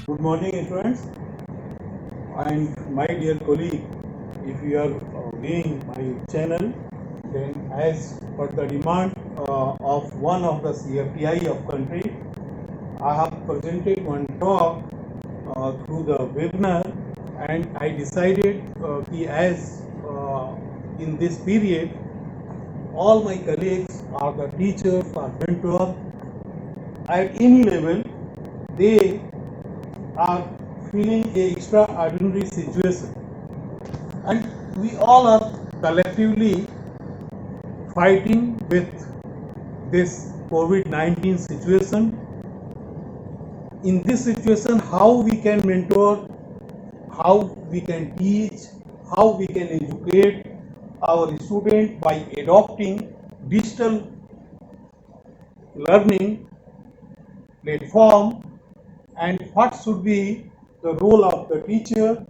Good morning, friends, and my dear colleague. If you are viewing my channel, then as per the demand of one of the CFTI of country, I have presented one talk through the webinar, and I decided as in this period, all my colleagues are the teachers or mentors at any level, they are feeling a extraordinary situation, and we all are collectively fighting with this COVID-19 situation. In this situation, how we can mentor, how we can teach, how we can educate our student by adopting digital learning platform, and what should be the role of the teacher,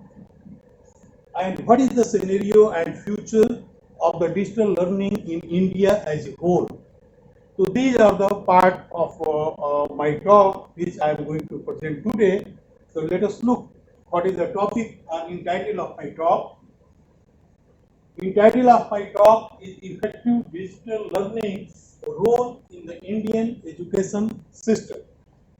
and what is the scenario and future of the digital learning in India as a whole. So these are the part of my talk which I am going to present today. So let us look what is the topic in title of my talk. In title of my talk is effective digital learning role in the Indian education system.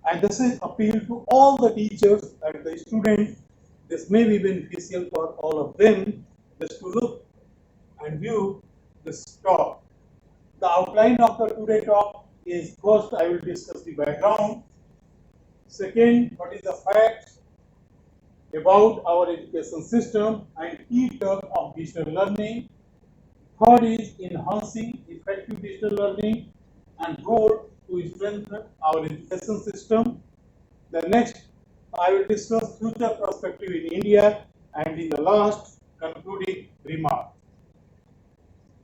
And this is appeal to all the teachers and the students. This may be beneficial for all of them just to look and view this talk. The outline of the today talk is: first, I will discuss the background. Second, what is the facts about our education system and key terms of digital learning. Third is enhancing effective digital learning and role to strengthen our education system. The next, I will discuss future perspective in India, and in the last, concluding remark.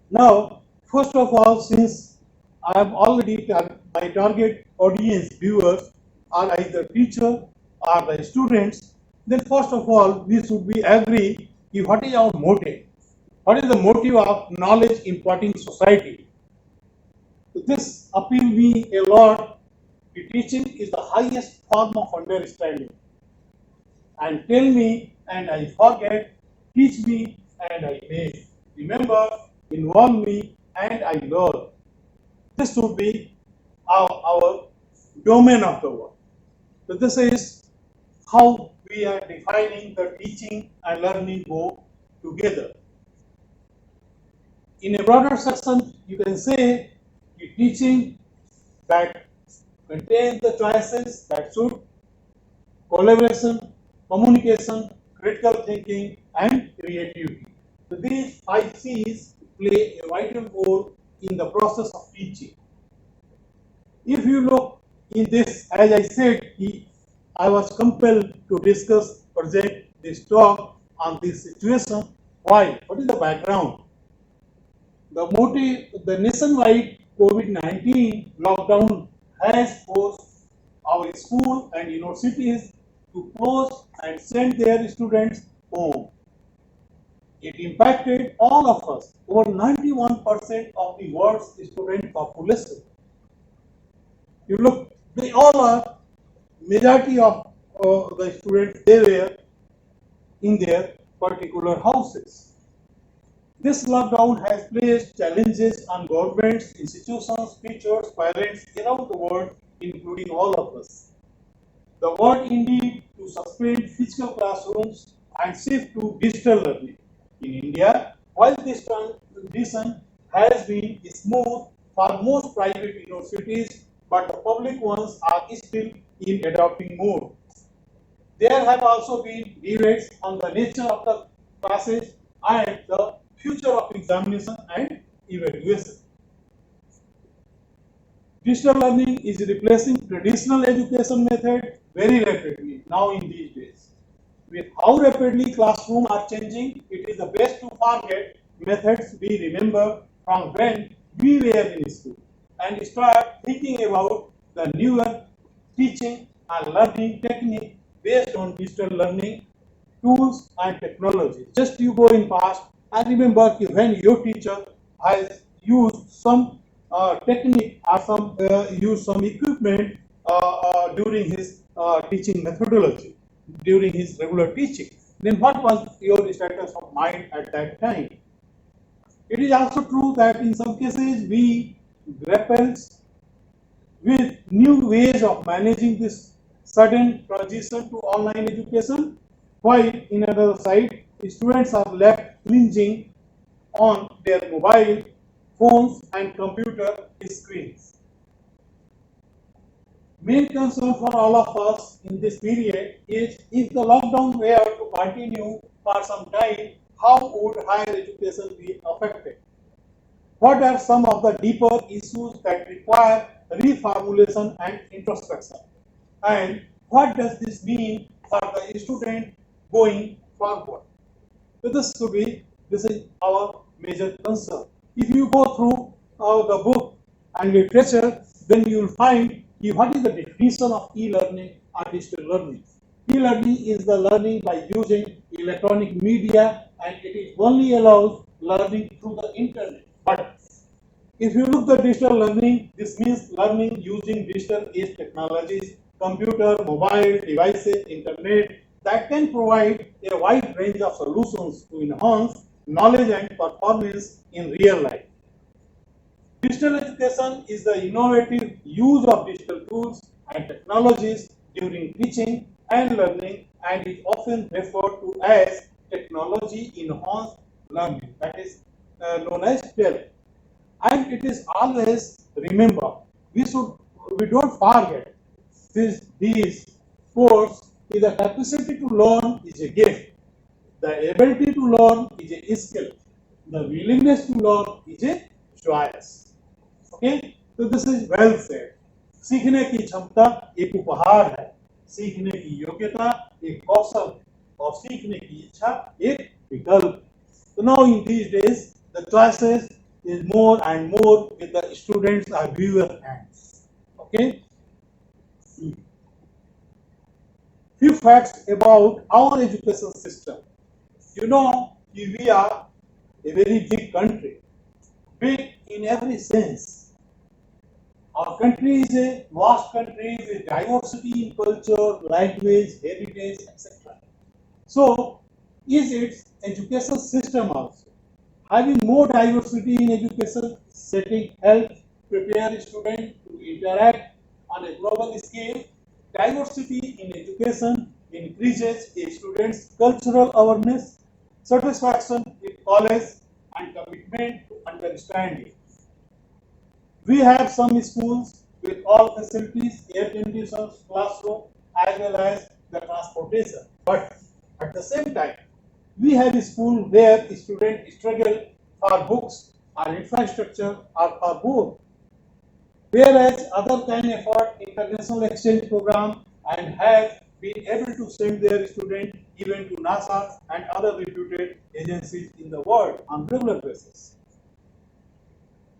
Now, first of all, since I am already my target audience viewers are either teacher or the students, then first of all we should be agree what is our motive. What is the motive of knowledge imparting society? So this appeal me a lot. The teaching is the highest form of understanding. And tell me and I forget, teach me and I make, remember, involve me and I learn. This would be our domain of the work. So this is how we are defining the teaching and learning go together. In a broader section, you can say the teaching that contains the choices that suit collaboration, communication, critical thinking, and creativity. So these 5 C's play a vital role in the process of teaching. If you look in this, as I said, I was compelled to present this talk on this situation. Why? What is the background? The nationwide COVID-19 lockdown has forced our school and universities to close and send their students home. It impacted all of us, over 91% of the world's student population. You look, they all are, majority of the students, they were in their particular houses. This lockdown has placed challenges on governments, institutions, teachers, parents around the world, including all of us. The world indeed to suspend physical classrooms and shift to digital learning. In India, while this transition has been smooth for most private universities, but the public ones are still in adopting mode. There have also been debates on the nature of the classes and the future of examination and evaluation. Digital learning is replacing traditional education method very rapidly now in these days. With how rapidly classrooms are changing, it is the best to forget methods we remember from when we were in school and start thinking about the newer teaching and learning technique based on digital learning tools and technology. Just you go in past and remember when your teacher has used some technique or some use some equipment during his teaching methodology. during his regular teaching, then what was your status of mind at that time? It is also true that in some cases we grapple with new ways of managing this sudden transition to online education, while in another side, students are left clinging on their mobile phones and computer screens. Main concern for all of us in this period is if the lockdown were to continue for some time, how would higher education be affected? What are some of the deeper issues that require reformulation and introspection? And what does this mean for the student going forward? So this is our major concern. If you go through the book and literature, then you will find what is the definition of e-learning or digital learning. E-learning is the learning by using electronic media, and it is only allows learning through the internet. But if you look at digital learning, this means learning using digital age technologies, computer, mobile devices, internet, that can provide a wide range of solutions to enhance knowledge and performance in real life. Digital education is the innovative use of digital tools and technologies during teaching and learning, and is often referred to as technology enhanced learning, that is known as TEL. And it is always, remember, we don't forget these course is the capacity to learn is a gift, the ability to learn is a skill, the willingness to learn is a choice. Okay, तो this is well said. सीखने की क्षमता एक उपहार है, सीखने की योग्यता एक कौशल है, और सीखने की इच्छा एक विकल्प. So now in these days the choices is more and more with the students or viewer hands. Okay, few facts about our education system. You know, we are a very big country, big in every sense. Our country is a vast country with diversity in culture, language, heritage, etc. So, is its education system also having more diversity in education setting helps prepare students to interact on a global scale? Diversity in education increases a student's cultural awareness, satisfaction with college, and commitment to understanding. We have some schools with all facilities, air conditioners, classroom, as well as the transportation. But at the same time, we have schools where students struggle for books or infrastructure or for both. Whereas others can afford international exchange program and have been able to send their students even to NASA and other reputed agencies in the world on regular basis.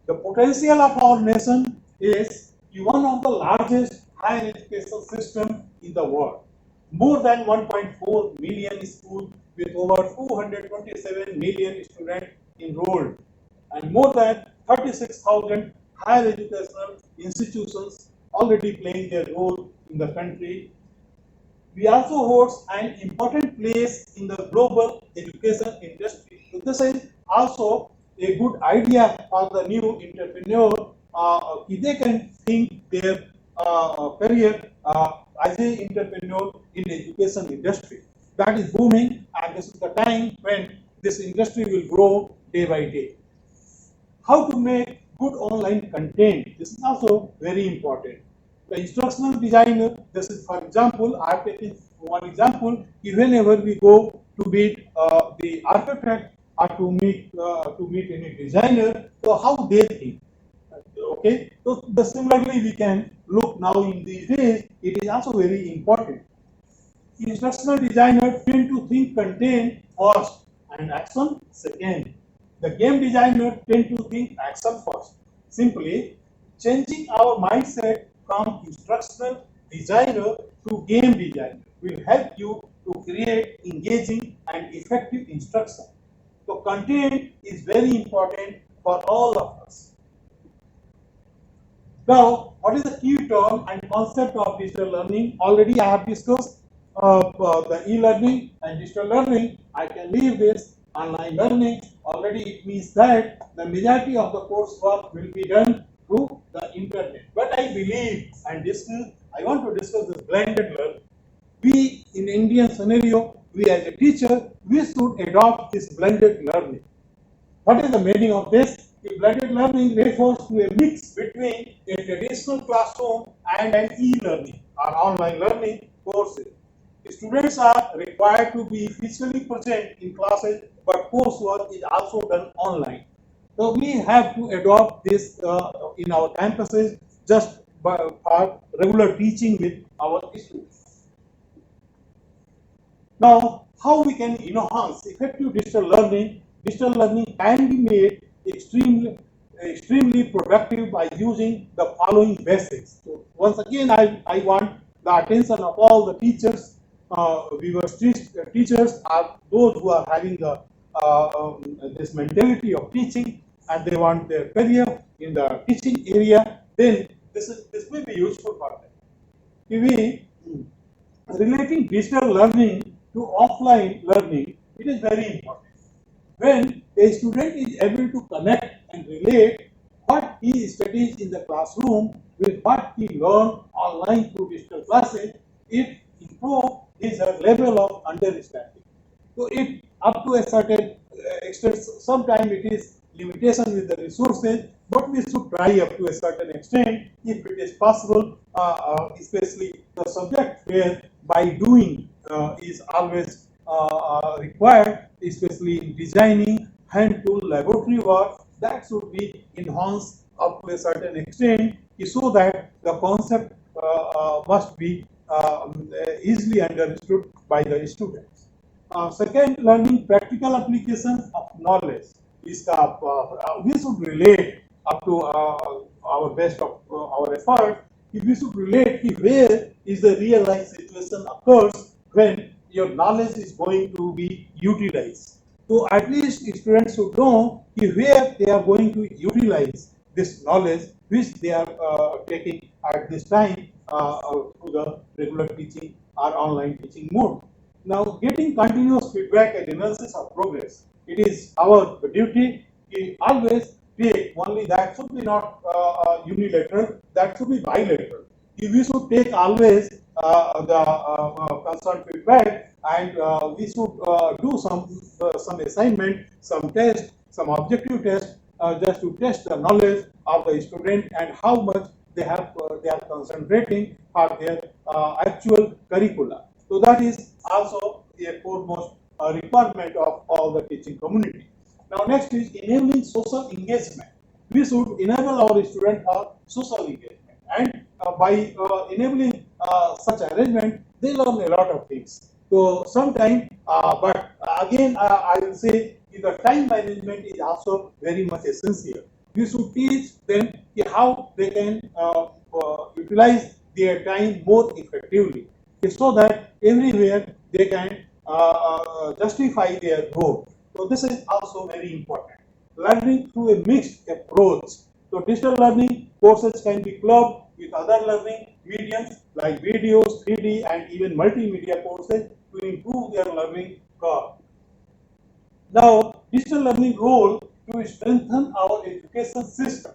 The potential of our nation is one of the largest higher education system in the world. More than 1.4 million schools with over 227 million students enrolled, and more than 36,000 higher educational institutions already playing their role in the country. We also hold an important place in the global education industry. So this is also a good idea for the new entrepreneur. They can think their career as an entrepreneur in the education industry. That is booming, and this is the time when this industry will grow day by day. How to make good online content? This is also very important. The instructional designer, this is, for example, I have taken one example. Whenever we go to meet the architect or to meet any designer, so how they think. Okay, so similarly we can look now in these days. It is also very important. Instructional designers tend to think content first and action second. The game designers tend to think action first. Simply changing our mindset from instructional designer to game designer will help you to create engaging and effective instruction. So content is very important for all of us. Now, what is the key term and concept of digital learning? Already I have discussed. the e-learning and digital learning, I can leave this online learning. Already it means that the majority of the coursework will be done through the internet. But I believe, and I want to discuss this blended learning. We in Indian scenario, we as a teacher, we should adopt this blended learning. What is the meaning of this? The blended learning refers to a mix between a traditional classroom and an e-learning or online learning courses. Students are required to be physically present in classes, but coursework is also done online. So we have to adopt this in our campuses just for regular teaching with our students. Now, how we can enhance effective digital learning? Digital learning can be made extremely productive by using the following basics. So once again, I want the attention of all the teachers. Teachers are those who are having this mentality of teaching, and they want their career in the teaching area. Then this may be useful for them. We relating digital learning to offline learning, it is very important. When a student is able to connect and relate what he studies in the classroom with what he learned online through digital classes, it improves his level of understanding. So if up to a certain extent, sometimes it is limitation with the resources, but we should try up to a certain extent if it is possible, especially the subject where by doing is always required, especially in designing, hand tool, laboratory work, that should be enhanced up to a certain extent so that the concept must be easily understood by the students. Second, learning practical applications of knowledge. We should relate up to our best of our effort. If we should relate where is the real life situation occurs when your knowledge is going to be utilized. So at least students should know where they are going to utilize this knowledge which they are taking at this time to the regular teaching or online teaching mode. Now, getting continuous feedback and analysis of progress, it is our duty to always take only that should be not unilateral, that should be bilateral. We should take always the concerned feedback, and we should do some assignment, some test, some objective test, just to test the knowledge of the student and how much they are concentrating for their actual curricula. So that is also a foremost requirement of all the teaching community. Now next is enabling social engagement. We should enable our students for social engagement, and by enabling such arrangement, they learn a lot of things. So sometimes, but again, I will say the time management is also very much essential. We should teach them how they can utilize their time more effectively, so that everywhere they can justify their goal. So this is also very important. Learning through a mixed approach. So digital learning courses can be clubbed with other learning mediums like videos, 3D, and even multimedia courses to improve their learning curve. Now, digital learning role to strengthen our education system.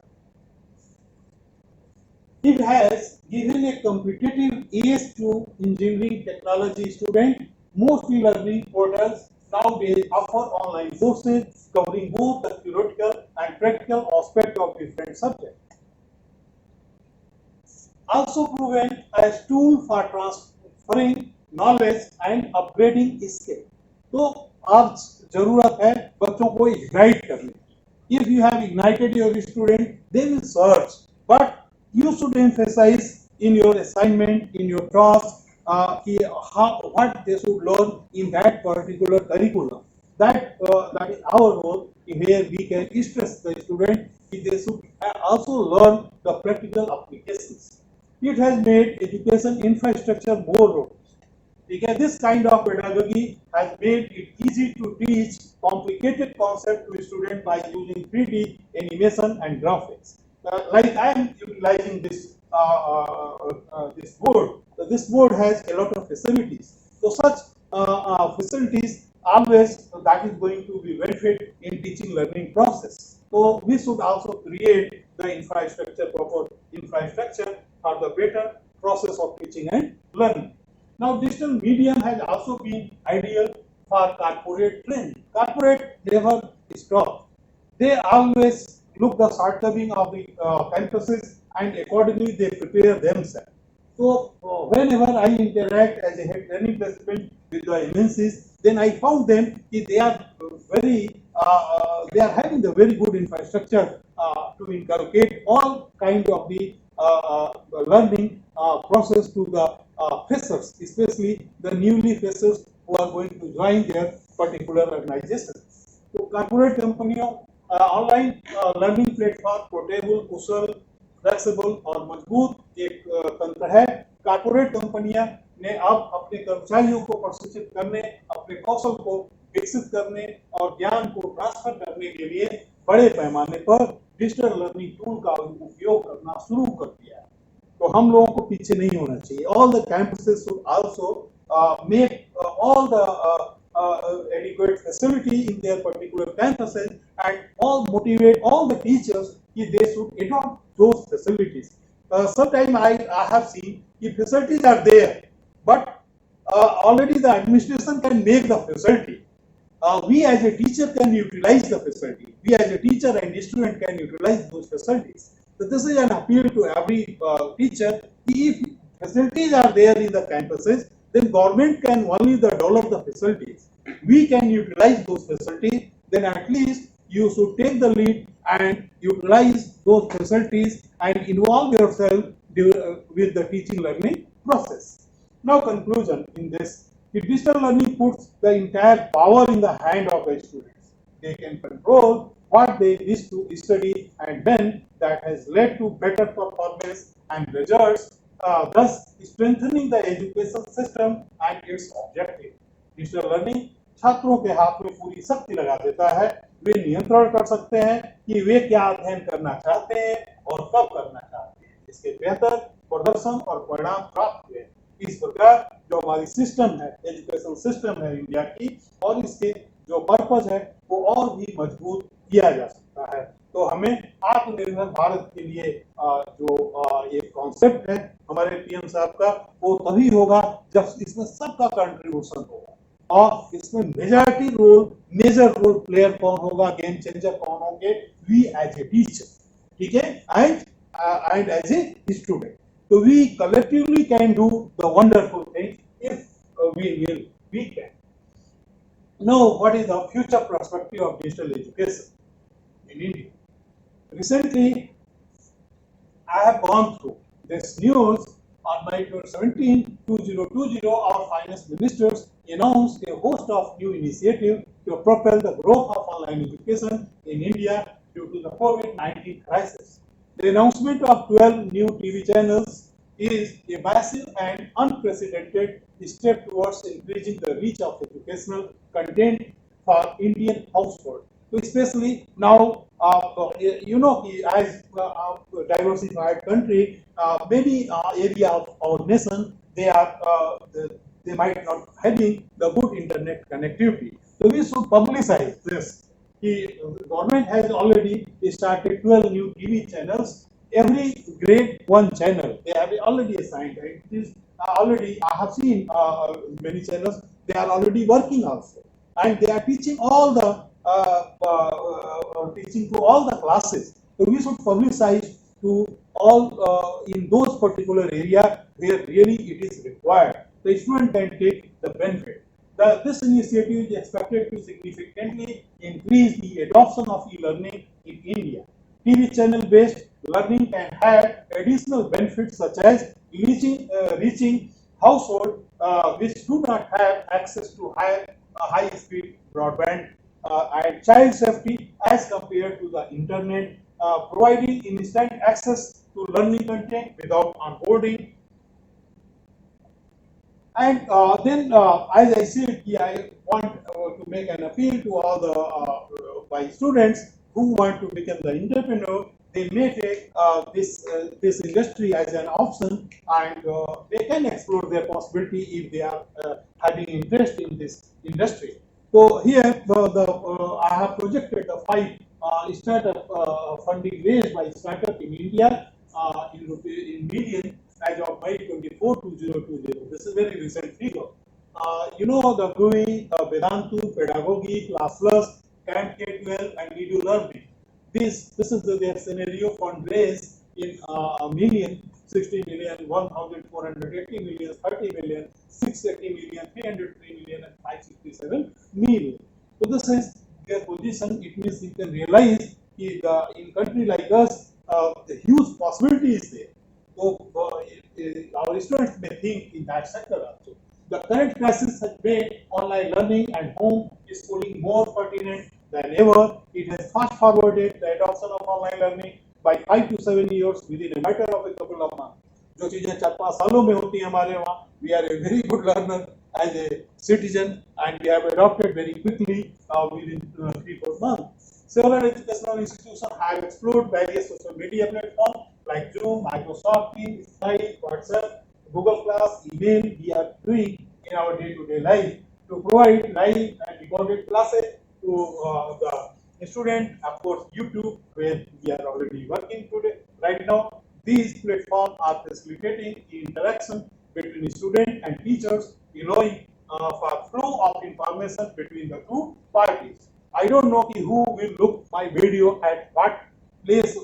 It has given a competitive edge to engineering technology students. Most e-learning portals nowadays offer online courses covering both the theoretical and practical aspects of different subjects. Also proven as tool for transferring knowledge and upgrading skill. तो आज जरूरत है बच्चों को ignite करने की. If you have ignited your student, they will search. But you should emphasize in your assignment, in your task, what they should learn in that particular curriculum. That is our role, where we can stress the student. They should also learn the practical applications. It has made education infrastructure more robust. Because this kind of pedagogy has made it easy to teach complicated concepts to students by using 3D animation and graphics. Like I am utilizing this board. This board has a lot of facilities. So such facilities always that is going to be benefit in teaching learning process. So we should also create the infrastructure, proper infrastructure for the better process of teaching and learning. Now digital medium has also been ideal for corporate training. Corporate never stop. They always look the shortcoming of the campuses and accordingly they prepare themselves. So whenever I interact as a head learning placement with the MNCs, then I found them they are they are having the very good infrastructure to inculcate all kind of the learning process to the freshers, especially the newly freshers who are going to join their particular organization. तो corporate कंपनियों online learning platform portable, कुशल, flexible और मजबूत एक तंत्र है। Corporate कंपनियां ने अब अपने कर्मचारियों को प्रशिक्षित करने, अपने कौशल को विकसित करने और ज्ञान को ट्रांसफर करने के लिए बड़े पैमाने पर डिजिटल लर्निंग टूल का उपयोग करना शुरू कर दिया है। तो हम लोगों को पीछे नहीं होना चाहिए। All the campuses should also make all the adequate facility in their particular campuses and all motivate all the teachers that they should adopt those facilities. Sometimes I have seen if facilities are there, but already the administration can make the facility. We as a teacher can utilize the facility. We as a teacher and a student can utilize those facilities. So this is an appeal to every teacher. If facilities are there in the campuses, then government can only develop the facilities. We can utilize those facilities. Then at least you should take the lead and utilize those facilities and involve yourself with the teaching learning process. Now conclusion in this. The digital learning puts the entire power in the hand of the students. They can control what they wish to study and when. That has led to better performance and results, thus strengthening the education system and its objective. Digital learning छात्रों के हाथ में पूरी शक्ति लगा देता है। वे नियंत्रण कर सकते हैं कि वे क्या अध्ययन करना चाहते हैं और कब करना चाहते हैं। इसके बेहतर प्रदर्शन और परिणाम प्राप्त हुए। इस प्रकार जो हमारी सिस्टम है, एजुकेशन सिस्टम है इंडिया की, और इसके जो पर्पज है वो और भी मजबूत किया जा सकता है। तो हमें आत्मनिर्भर भारत के लिए जो ये कॉन्सेप्ट है हमारे पीएम साहब का, वो तभी होगा जब इसमें सबका कंट्रीब्यूशन होगा और इसमें मेजर रोल प्लेयर कौन होगा, गेम चेंजर कौन होंगे, वी एज ए टीचर, ठीक है, and as a student. So we collectively can do the wonderful thing if we can. Now, what is the future perspective of digital education in India? Recently, I have gone through this news on May 17, 2020. Our finance ministers announced a host of new initiatives to propel the growth of online education in India due to the COVID-19 crisis. The announcement of 12 new TV channels is a massive and unprecedented step towards increasing the reach of educational content for Indian households. So especially now, as a diversified country, many area of our nation, they might not having the good internet connectivity. So we should publicize this. The government has already started 12 new TV channels. Every grade 1 channel they have already assigned. Right? It is already, I have seen many channels. They are already working also, and they are teaching all the teaching to all the classes. So we should publicize to all in those particular area where really it is required. The student can take the benefit. This initiative is expected to significantly increase the adoption of e-learning in India. TV channel-based learning can have additional benefits such as reaching households which do not have access to high-speed broadband, and child safety as compared to the internet, providing instant access to learning content without onboarding. And then, as I said, I want to make an appeal to all the by students who want to become the entrepreneur. they may take this industry as an option, and they can explore their possibility if they are having interest in this industry. So here I have projected the five startup funding raised by startup in India in million as of May 24, 2020. This is very recent figure. You know the GUI, Vedantu, Pedagogy, ClassPlus, Camp K12, and Edu Learning. This is their scenario fundraise in million, 60 million, 1,480 million, 30 million, 680 million, 303 million, and 567 million. So this is their position. It means you can realize in country like us, the huge possibility is there. So our students may think in that sector also. The current crisis has made online learning and home schooling more pertinent than ever. It has fast forwarded the adoption of online learning by 5 to 7 years within a matter of a couple of months. जो चीजें 4-5 सालों में होती हैं हमारे वहाँ, we are a very good learner as a citizen, and we have adopted very quickly within 3-4 months. Several educational institutions have explored various social media platforms like Zoom, Microsoft Teams, Skype, WhatsApp, Google Class, email. We are doing in our day-to-day life to provide live and recorded classes to the student. Of course, YouTube, where we are already working today. Right now, these platforms are facilitating the interaction between student and teachers, allowing for flow of information between the two parties. I don't know who will look my video at what place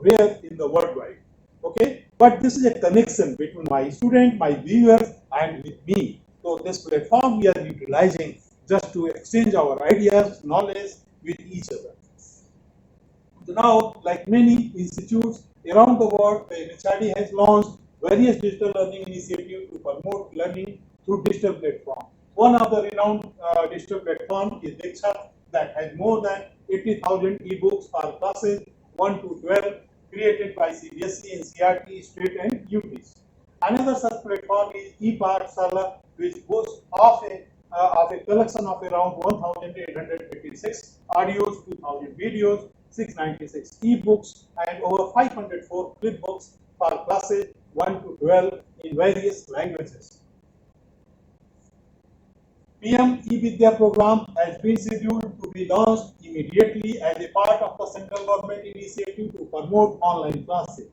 where in the worldwide. Okay, but this is a connection between my student, my viewers, and with me. So this platform we are utilizing just to exchange our ideas, knowledge with each other. So now, like many institutes around the world, the MHRD has launched various digital learning initiatives to promote learning through digital platforms. One of the renowned digital platforms is Diksha, that has more than 80,000 ebooks for classes 1 to 12 created by CBSE, NCERT, state and UTs. Another such platform is ePathshala, which boasts of a collection of around 1,886 audios, 2,000 videos, 696 ebooks, and over 504 flipbooks for classes 1 to 12 in various languages. PM eVidya program has been scheduled to be launched immediately as a part of the central government initiative to promote online classes.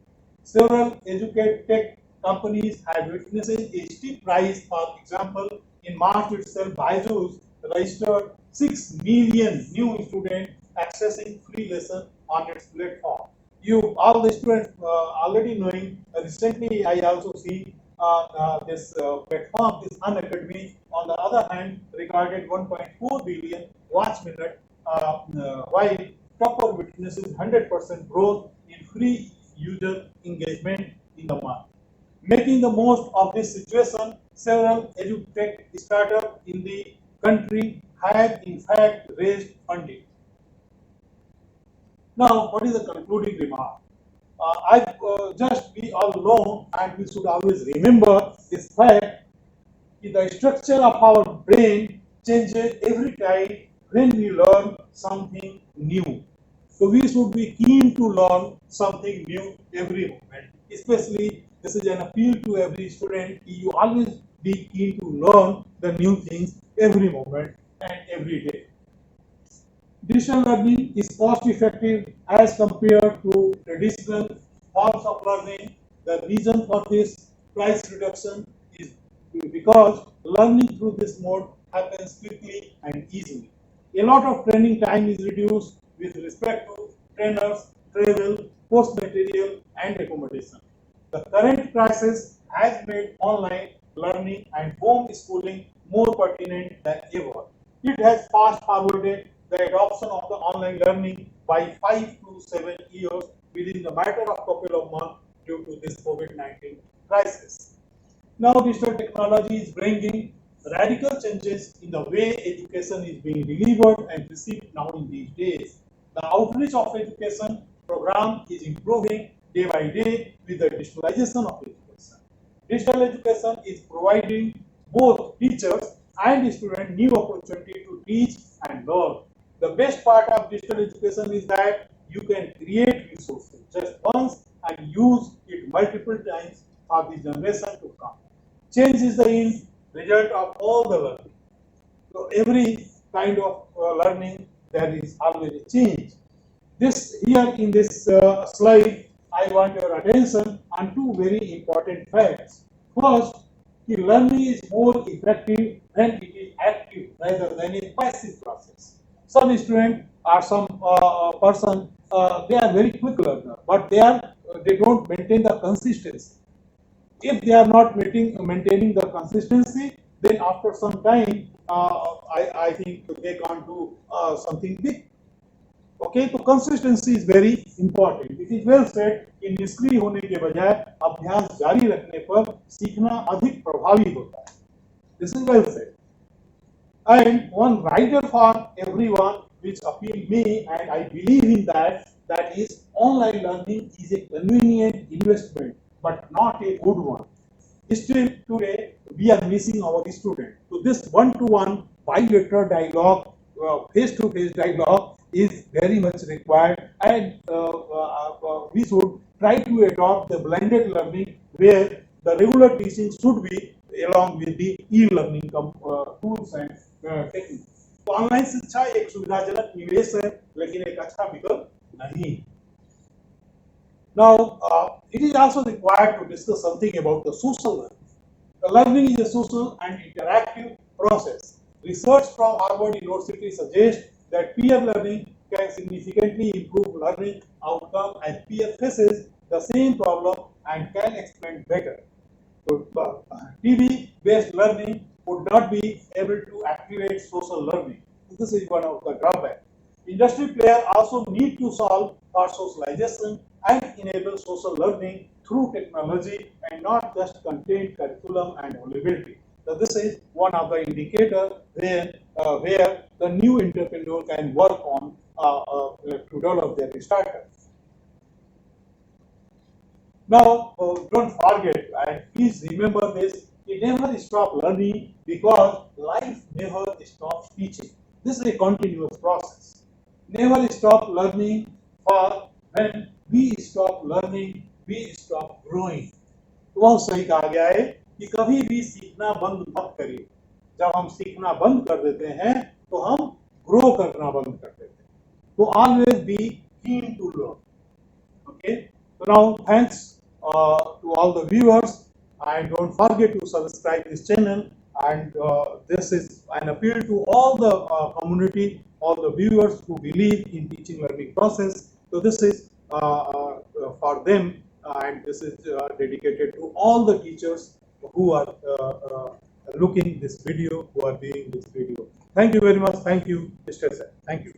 Several EduTech companies have witnessed a steep rise. For example, in March itself, Byju's registered 6 million new students accessing free lessons on its platform. You all the students already knowing. Recently, I also see this platform, this Unacademy, on the other hand, recorded 1.4 billion watch minute, while Topper witnesses 100% growth in free user engagement in the month. Making the most of this situation, several edutech startups in the country have in fact raised funding. Now, what is the concluding remark? We all know, and we should always remember this fact: the structure of our brain changes every time when we learn something new. So we should be keen to learn something new every moment. Especially, this is an appeal to every student. You always be keen to learn the new things every moment and every day. Digital learning is cost effective as compared to traditional forms of learning. The reason for this price reduction is because learning through this mode happens quickly and easily. A lot of training time is reduced with respect to trainers, travel, course material, and accommodation. The current crisis has made online learning and home schooling more pertinent than ever. It has fast forwarded the adoption of the online learning by 5 to 7 years within the matter of couple of months due to this COVID-19 crisis. Now, digital technology is bringing radical changes in the way education is being delivered and received now in these days. The outreach of education program is improving day by day with the digitalization of education. Digital education is providing both teachers and students new opportunity to teach and learn. The best part of digital education is that you can create resources just once and use it multiple times for the generation to come. Change is the end result of all the learning. So every kind of learning, there is always a change. This here in this slide, I want your attention on two very important facts. First, the learning is more effective when it is active rather than a passive process. Some student or some person, they are very quick learner, but they don't maintain the consistency. If they are not maintaining the consistency, then after some time, I think they can't do something big. Okay, तो consistency is very important. It is well said कि निष्क्रिय होने के बजाय अभ्यास जारी रखने पर सीखना अधिक प्रभावी होता है. This is well said. And one rider for everyone which appealed me, and I believe in that, that is online learning is a convenient investment, but not a good one. Still today, we are missing our students. So this one-to-one bilateral dialogue, face-to-face dialogue is very much required, and we should try to adopt the blended learning where the regular teaching should be along with the e-learning tools and techniques. तो online शिक्षा एक सुविधाजनक निवेश है, लेकिन एक अच्छा विकल्प नहीं. Now, it is also required to discuss something about the social learning. The learning is a social and interactive process. Research from Harvard University suggests that peer learning can significantly improve learning outcome as peer faces the same problem and can explain better. So, TV-based learning would not be able to activate social learning. This is one of the drawbacks. Industry players also need to solve for socialization and enable social learning through technology and not just content, curriculum, and availability. So this is one of the indicators where the new entrepreneur can work on to develop their startup. Now, don't forget and please remember this: you never stop learning because life never stops teaching. This is a continuous process. Never stop learning, for when we stop learning, we stop growing. तो बहुत सही कहा गया है कि कभी भी सीखना बंद मत करिए. जब हम सीखना बंद कर देते हैं तो हम ग्रो करना बंद कर देते हैं. तो always be keen to learn. Okay. So now thanks to all the viewers, and don't forget to subscribe this channel. And this is an appeal to all the community, all the viewers who believe in teaching learning process. So this is for them, and this is dedicated to all the teachers who are looking this video, who are viewing this video. Thank you very much. Thank you, Mr. Sir. Thank you.